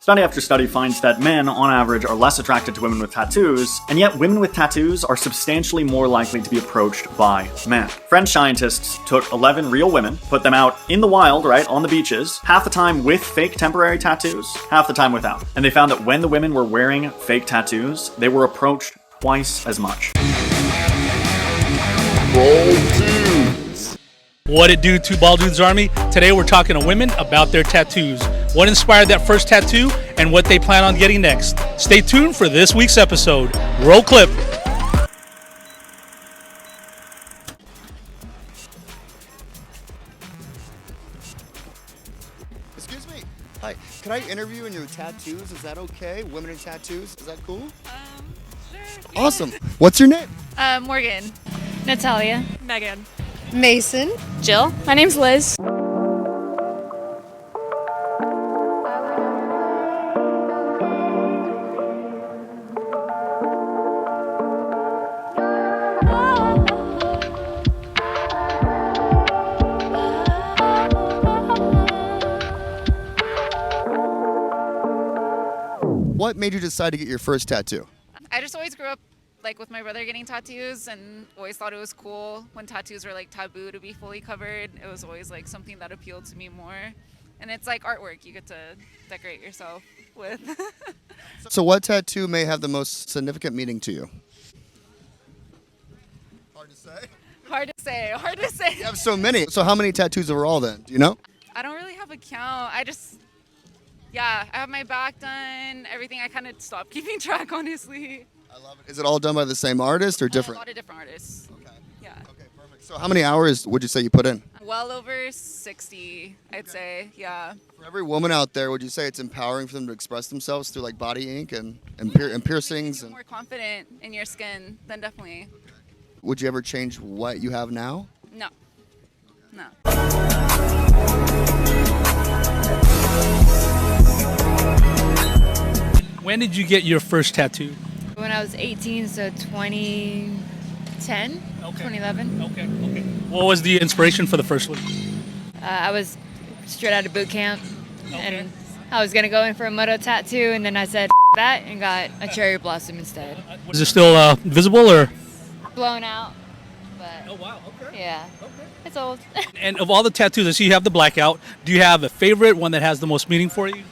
Study after study finds that men, on average, are less attracted to women with tattoos, and yet women with tattoos are substantially more likely to be approached by men. French scientists took 11 real women, put them out in the wild, right, on the beaches, half the time with fake temporary tattoos, half the time without. And they found that when the women were wearing fake tattoos, they were approached twice as much. What it do, Two Bald Dudes Army? Today we're talking to women about their tattoos. What inspired that first tattoo and what they plan on getting next. Stay tuned for this week's episode. Roll clip. Excuse me. Hi. Can I interview in your tattoos? Is that okay? Women in tattoos? Is that cool? Sure. Awesome. What's your name? Morgan. Natalia. Megan. Mason. Jill. My name's Liz. What made you decide to get your first tattoo? I just always grew up like with my brother getting tattoos and always thought it was cool when tattoos were like taboo to be fully covered. It was always like something that appealed to me more. And it's like artwork you get to decorate yourself with. So what tattoo may have the most significant meaning to you? Hard to say. Hard to say. Hard to say. You have so many. So how many tattoos overall then? Do you know? I don't really have a count. I have my back done, everything. I kind of stopped keeping track, honestly. I love it. Is it all done by the same artist or different? A lot of different artists. Okay. Yeah. Okay, perfect. So how many hours would you say you put in? Well over 60, I'd say. Yeah. For every woman out there, would you say it's empowering for them to express themselves through like body ink and piercings? You're more confident in your skin, then definitely. Would you ever change what you have now? No. No. When did you get your first tattoo? When I was 18, so 2010, 2011. Okay. What was the inspiration for the first one? I was straight out of boot camp, and I was gonna go in for a moto tattoo, and then I said that and got a cherry blossom instead. Was it still visible or? Blown out, but Oh wow, okay. yeah, it's old. And of all the tattoos, I see you have the blackout. Do you have a favorite, one that has the most meaning for you?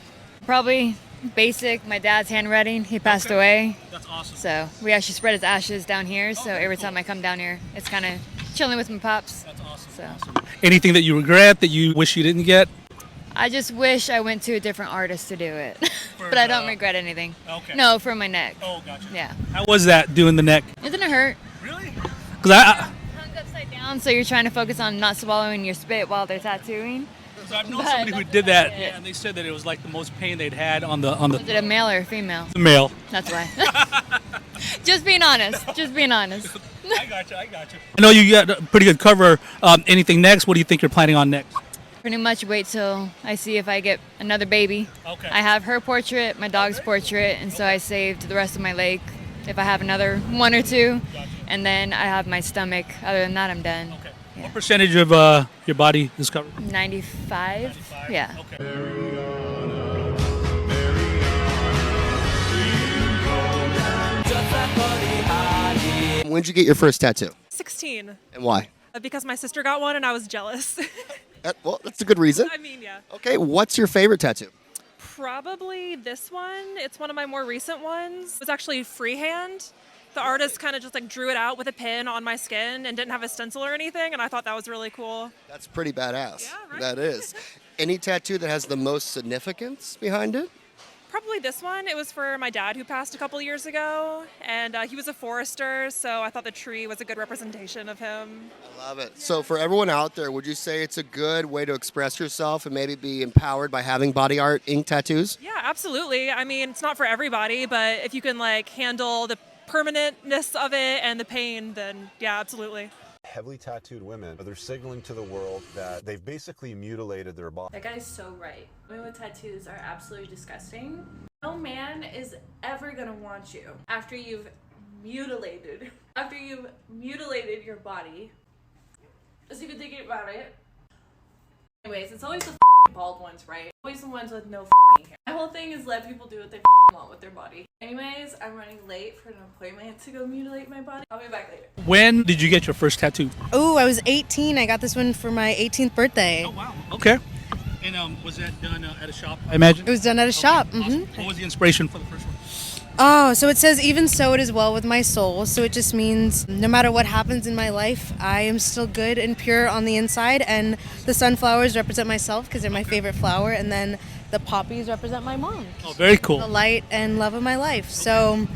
Probably basic. My dad's handwriting. He passed away, That's awesome. so we actually spread his ashes down here. So every time I come down here, it's kind of chilling with my pops. That's awesome. So Anything that you regret that you wish you didn't get? I just wish I went to a different artist to do it, but I don't regret anything. Okay. No, for my neck. Oh, gotcha. Yeah. How was that doing the neck? Doesn't it hurt? Really? Because I Tongue's upside down, so you're trying to focus on not swallowing your spit while they're tattooing. so I've known But somebody who that's did that, about it. and they said that it was like the most pain they'd had on the Is it a male or a female? male. That's why. Just being honest. Just being honest. I gotcha. I know you got a pretty good cover. Anything next? What do you think you're planning on next? Pretty much wait till I see if I get another baby. Okay. I have her portrait, my dog's portrait, and so I saved the rest of my leg if I have another one or two. And then I have my stomach. Other than that, I'm done. Okay. Yeah. What percentage of your body is covered? 95? Yeah. Okay. When did you get your first tattoo? 16, And why? because my sister got one and I was jealous. Well, that's a good reason. I mean, yeah. Okay, what's your favorite tattoo? Probably this one. It's one of my more recent ones. It was actually freehand. The artist kind of just like drew it out with a pen on my skin and didn't have a stencil or anything, and I thought that was really cool. That's pretty badass. Yeah, right? That is. Any tattoo that has the most significance behind it? Probably this one. It was for my dad who passed a couple years ago, and he was a forester, so I thought the tree was a good representation of him. I love it. So for everyone out there, would you say it's a good way to express yourself and maybe be empowered by having body art ink tattoos? Yeah, absolutely. I mean, it's not for everybody, but if you can like handle the permanentness of it and the pain, then yeah, absolutely. Heavily tattooed women, they're signaling to the world that they've basically mutilated their body. That guy's so right. Women with tattoos are absolutely disgusting. No man is ever gonna want you after you've mutilated your body. Just even thinking about it. Anyways, it's always the bald ones, right? Always the ones with no hair. My whole thing is let people do what they want with their body. Anyways, I'm running late for an appointment to go mutilate my body. I'll be back later. When did you get your first tattoo? Oh, I was 18. I got this one for my 18th birthday. Oh, wow. Okay. And was that done at a shop, I imagine? It was done at a shop. Awesome. What was the inspiration for the first one? Oh, so it says, even so it is well with my soul. So it just means no matter what happens in my life, I am still good and pure on the inside. And the sunflowers represent myself because they're my favorite flower. And then the poppies represent my mom. Oh, very cool. The light and love of my life. So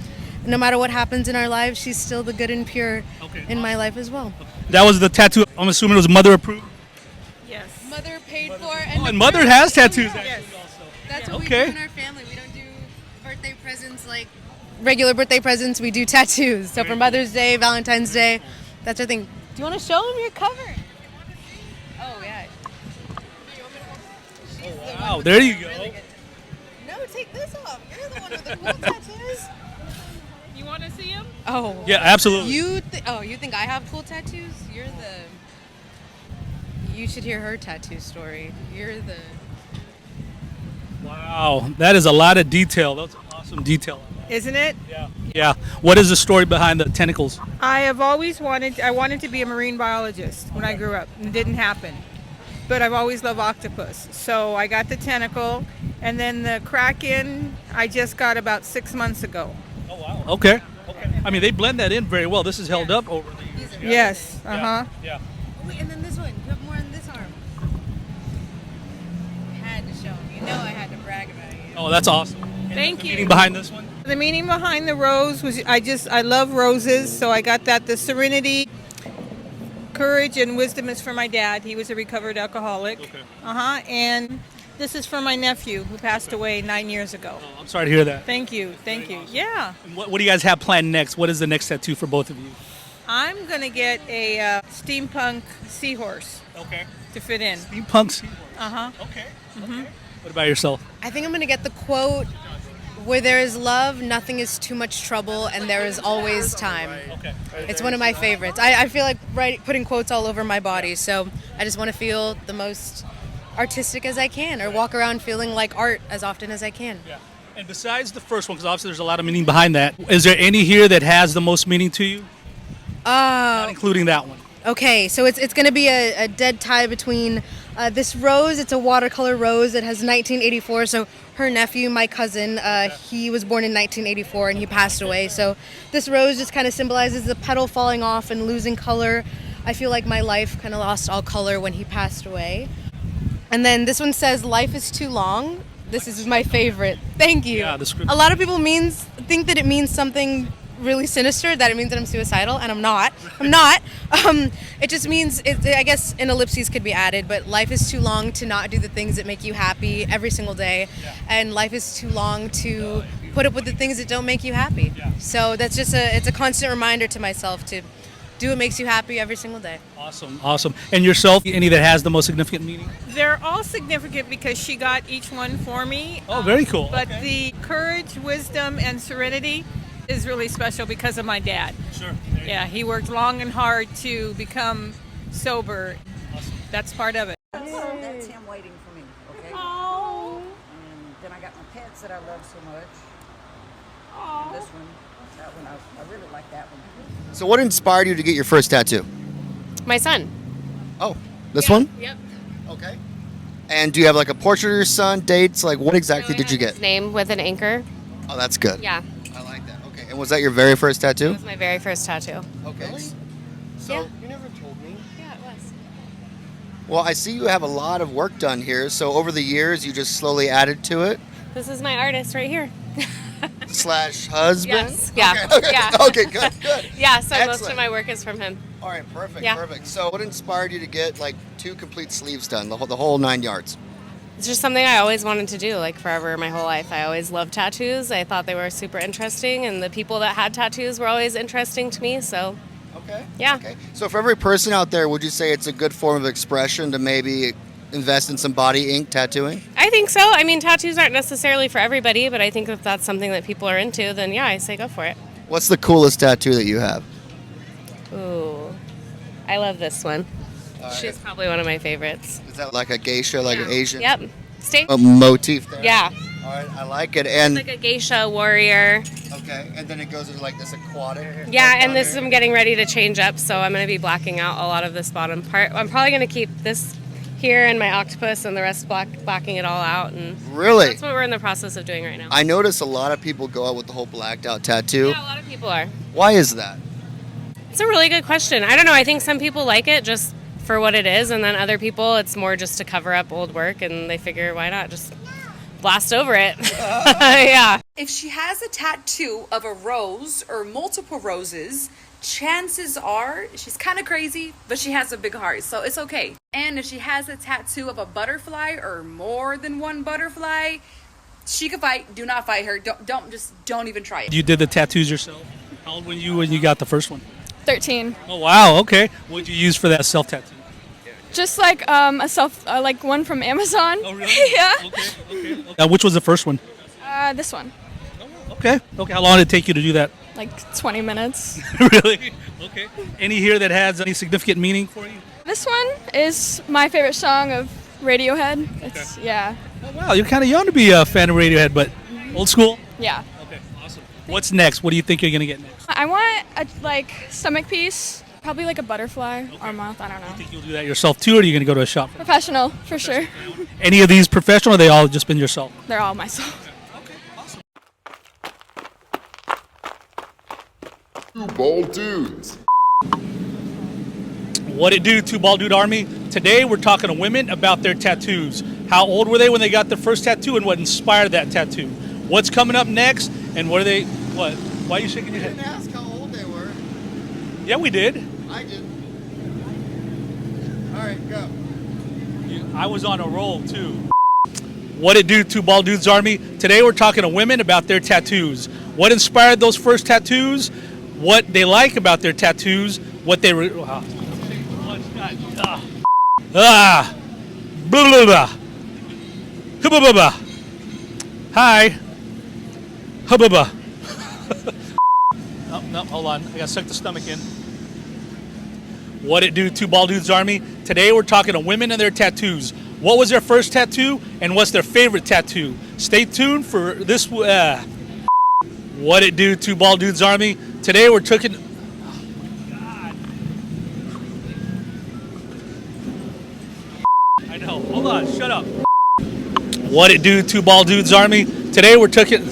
no matter what happens in our lives, she's still the good and pure in my life as well. That was the tattoo. I'm assuming it was mother approved? Yes. Mother paid for And mother has tattoos actually Yes. also. That's what Okay. we do in our family. We don't do birthday presents like regular birthday presents. We do tattoos. So for Mother's Day, Valentine's Day, that's our thing. Do you want to show them your cover? Oh, yeah. Wow, there you go. No, take this off. You're the one with the cool tattoos. You want to see him? Oh. Yeah, absolutely. You think I have cool tattoos? You should hear her tattoo story. Wow, that is a lot of detail. That's awesome detail. Isn't it? Yeah. Yeah. What is the story behind the tentacles? I have always wanted to be a marine biologist when I grew up. It didn't happen. But I've always loved octopus. So I got the tentacle, and then the kraken I just got about 6 months ago. Oh, wow. Okay. I mean, they blend that in very well. This is held up over the years. Yeah. Yes. Uh-huh. Yeah. Wait, and then this one. You have more on this arm. I had to show him. I had to brag about you. Oh, that's awesome. Thank you. Meaning behind this one? The meaning behind the rose was I love roses, so I got that. The serenity, courage, and wisdom is for my dad. He was a recovered alcoholic. Okay. And this is for my nephew who passed away 9 years ago. Oh, I'm sorry to hear that. Thank you. Awesome. Yeah. And what do you guys have planned next? What is the next tattoo for both of you? I'm going to get a steampunk seahorse. Okay. To fit in. Steampunk seahorse. Uh-huh. Okay. Okay. What about yourself? I think I'm going to get the quote, where there is love, nothing is too much trouble, and there is always time. Okay. It's one of my favorites. I feel like putting quotes all over my body, so I just want to feel the most artistic as I can, or walk around feeling like art as often as I can. Yeah. And besides the first one, because obviously there's a lot of meaning behind that, is there any here that has the most meaning to you? Not including that one. Okay, so it's going to be a dead tie between this rose. It's a watercolor rose. It has 1984, so her nephew, my cousin, he was born in 1984 and he passed away. So this rose just kind of symbolizes the petal falling off and losing color. I feel like my life kind of lost all color when he passed away. And then this one says, life is too long. This is my favorite. Thank you. Yeah, the script. A lot of people think that it means something really sinister, that it means that I'm suicidal, and I'm not. It just means, I guess an ellipses could be added, but life is too long to not do the things that make you happy every single day, and life is too long to put up with the things that don't make you happy. So that's just it's a constant reminder to myself to do what makes you happy every single day. Awesome. And yourself, any that has the most significant meaning? They're all significant because she got each one for me. Oh, very cool. But the courage, wisdom, and serenity is really special because of my dad. Sure. Yeah, he worked long and hard to become sober. Awesome. That's part of it. That's him waiting for me, okay? Oh. And then I got my pets that I love so much. And this one, that one, I really like that one. So what inspired you to get your first tattoo? My son. Oh, this one? Yep. Okay. And do you have like a portrait of your son, dates? Like what exactly did you get? His name with an anchor. Oh, that's good. Yeah. I like that. Okay. And was that your very first tattoo? That was my very first tattoo. Okay. So Yeah. you never told me. Yeah, it was. Well, I see you have a lot of work done here. So over the years, you just slowly added to it. This is my artist right here. Slash husband. Yes. Yeah. Okay. Yeah. Okay. Good. Yeah. So most Excellent. of my work is from him. All right. Perfect. Yeah. Perfect. So what inspired you to get like 2 complete sleeves done, the whole 9 yards? It's just something I always wanted to do, like forever, my whole life. I always loved tattoos. I thought they were super interesting, and the people that had tattoos were always interesting to me. So. Okay. Yeah. Okay. So for every person out there, would you say it's a good form of expression to maybe invest in some body ink tattooing? I think so. I mean, tattoos aren't necessarily for everybody, but I think if that's something that people are into, then yeah, I say go for it. What's the coolest tattoo that you have? Ooh, I love this one. She's probably one of my favorites. Is that like a geisha, like an Asian Yep. Stay. motif there? Yeah. All right, I like it. And Like a geisha warrior. okay, and then it goes into like this aquatic. Yeah, and this I'm getting ready to change up, so I'm going to be blacking out a lot of this bottom part. I'm probably going to keep this here and my octopus and the rest blacking it all out. And Really? that's what we're in the process of doing right now. I notice a lot of people go out with the whole blacked out tattoo. Yeah, a lot of people are. Why is that? It's a really good question. I don't know. I think some people like it just for what it is, and then other people, it's more just to cover up old work, and they figure, why not just blast over it? Yeah. If she has a tattoo of a rose or multiple roses, chances are she's kind of crazy, but she has a big heart, so it's okay. And if she has a tattoo of a butterfly or more than one butterfly, she could fight. Do not fight her. Don't even try it. You did the tattoos yourself? How old were you when you got the first one? 13. Oh, wow. Okay. What did you use for that self-tattoo? Just like a self, like one from Amazon. Oh, really? Yeah. Okay. Which was the first one? This one. Okay. How long did it take you to do that? Like 20 minutes. Really? Okay. Any here that has any significant meaning for you? This one is my favorite song of Radiohead. It's, yeah. Oh, wow. You're kind of young to be a fan of Radiohead, but old school? Yeah. Okay. Awesome. What's next? What do you think you're going to get next? I want a stomach piece, probably like a butterfly or mouth. I don't know. You think you'll do that yourself too, or are you going to go to a shop? Professional, for sure. Any of these professional, or they all just been yourself? They're all myself. Two bald dudes. What it do, Two Bald Dude Army? Today we're talking to women about their tattoos. How old were they when they got their first tattoo, and what inspired that tattoo? What's coming up next, and what are they? What? Why are you shaking your head? didn't ask how old they were. Yeah, we did. I did. All right, go. I was on a roll too. What it do, Two Bald Dudes Army? Today we're talking to women about their tattoos. What inspired those first tattoos? What they like about their tattoos? What they blah, blah, blah. Hubba, blah. Hi. Hubba, blah. No, hold on. I gotta suck the stomach in. What it do, Two Bald Dudes Army? Today we're talking to women and their tattoos. What was their first tattoo, and what's their favorite tattoo? Stay tuned for this. What it do, Two Bald Dudes Army? Today we're talking. I know. Hold on. Shut up. What it do, Two Bald Dudes Army? Today we're talking.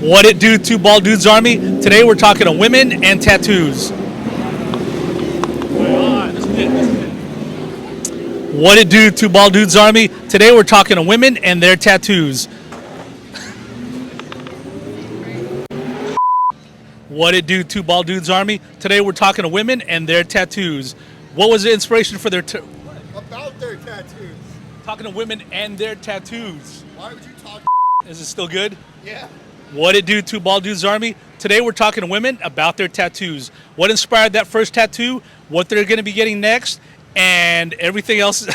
What it do, Two Bald Dudes Army? Today we're talking to women and tattoos. What it do, Two Bald Dudes Army? Today we're talking to women and their tattoos. What it do, Two Bald Dudes Army? Today we're talking to women and their tattoos. What was the inspiration for their About their tattoos. talking to women and their tattoos? Why would you talk? Is it still good? Yeah. What it do, Two Bald Dudes Army? Today we're talking to women about their tattoos. What inspired that first tattoo? What they're going to be getting next? And everything else.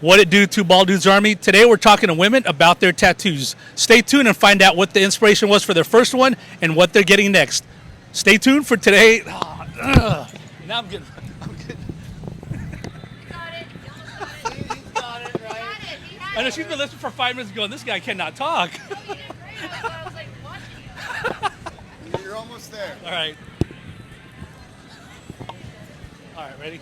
What it do, Two Bald Dudes Army? Today we're talking to women about their tattoos. Stay tuned and find out what the inspiration was for their first one and what they're getting next. Stay tuned for today. Now I'm getting. I know she's been listening for 5 minutes going, this guy cannot talk. You're almost there. All right. All right, ready?